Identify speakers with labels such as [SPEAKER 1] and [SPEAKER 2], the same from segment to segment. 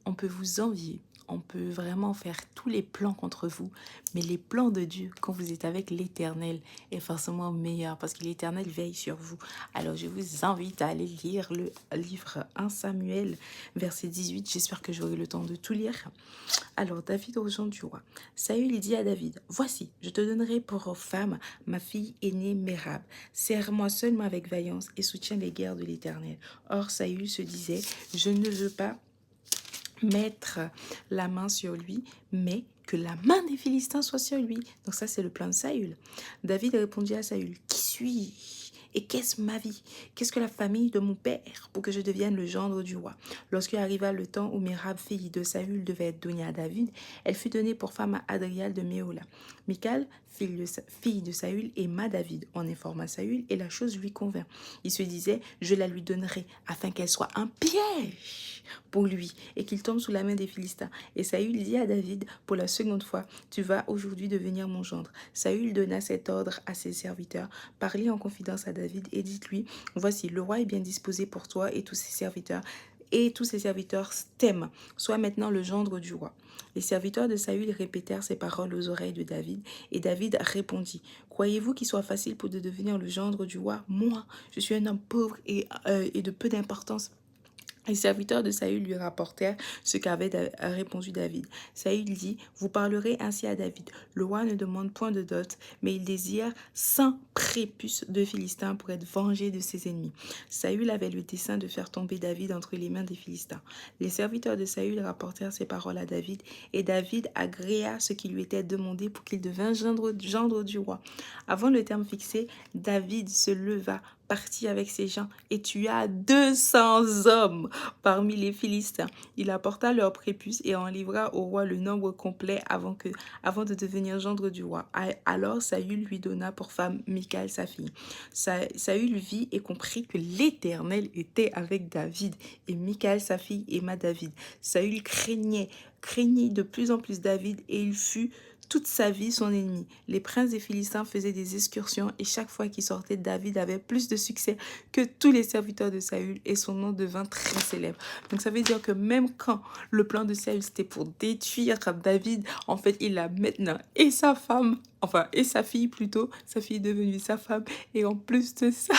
[SPEAKER 1] on peut vous envier, on peut vraiment faire tous les plans contre vous, mais les plans de Dieu, quand vous êtes avec l'Éternel, est forcément meilleur parce que l'Éternel veille sur vous. Alors je vous invite à aller lire le livre 1 Samuel, verset 18. J'espère que j'aurai le temps de tout lire. Alors David aux gens du roi. Saül dit à David, voici, je te donnerai pour femme ma fille aînée Mérab. Serre-moi seulement avec vaillance et soutiens les guerres de l'Éternel. Or Saül se disait, je ne veux pas mettre la main sur lui, mais que la main des Philistins soit sur lui. Donc ça, c'est le plan de Saül. David répondit à Saül, qui suis-je et qu'est-ce ma vie? Qu'est-ce que la famille de mon père pour que je devienne le gendre du roi? Lorsqu'il arriva le temps où Mérab, fille de Saül, devait être donnée à David, elle fut donnée pour femme à Adrial de Méola. Michal, fille de Saül, aima David. On informa Saül et la chose lui convint. Il se disait, je la lui donnerai afin qu'elle soit un piège pour lui et qu'il tombe sous la main des Philistins. Et Saül dit à David pour la seconde fois, tu vas aujourd'hui devenir mon gendre. Saül donna cet ordre à ses serviteurs, parlez en confidence à David et dites-lui, voici, le roi est bien disposé pour toi et tous ses serviteurs. Et tous ses serviteurs t'aiment. Sois maintenant le gendre du roi. Les serviteurs de Saül répétèrent ces paroles aux oreilles de David, et David répondit, croyez-vous qu'il soit facile pour de devenir le gendre du roi? Moi, je suis un homme pauvre et de peu d'importance. Les serviteurs de Saül lui rapportèrent ce qu'avait répondu David. Saül dit, vous parlerez ainsi à David. Le roi ne demande point de dot, mais il désire 100 prépuces de Philistins pour être vengé de ses ennemis. Saül avait le dessein de faire tomber David entre les mains des Philistins. Les serviteurs de Saül rapportèrent ces paroles à David, et David agréa ce qui lui était demandé pour qu'il devînt gendre du roi. Avant le terme fixé, David se leva, partit avec ses gens et tua 200 hommes parmi les Philistins. Il apporta leurs prépuces et en livra au roi le nombre complet avant de devenir gendre du roi. Alors Saül lui donna pour femme Michal sa fille. Saül vit et comprit que l'Éternel était avec David et Michal sa fille aima David. Saül craignait de plus en plus David et il fut toute sa vie son ennemi. Les princes des Philistins faisaient des excursions et chaque fois qu'il sortait, David avait plus de succès que tous les serviteurs de Saül et son nom devint très célèbre. Donc ça veut dire que même quand le plan de Saül c'était pour détruire David, en fait il a maintenant et sa femme, enfin et sa fille plutôt, sa fille est devenue sa femme et en plus de ça...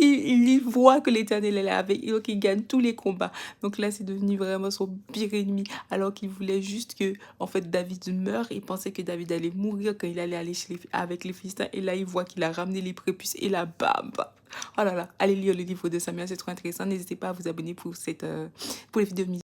[SPEAKER 1] Il voit que l'Éternel est là avec, donc il gagne tous les combats. Donc là, c'est devenu vraiment son pire ennemi, alors qu'il voulait juste que, en fait, David meure. Il pensait que David allait mourir quand il allait aller avec les Philistins. Et là, il voit qu'il a ramené les prépuces et là, bam, bam. Oh là là, allez lire le livre de Samuel, c'est trop intéressant. N'hésitez pas à vous abonner pour les vidéos de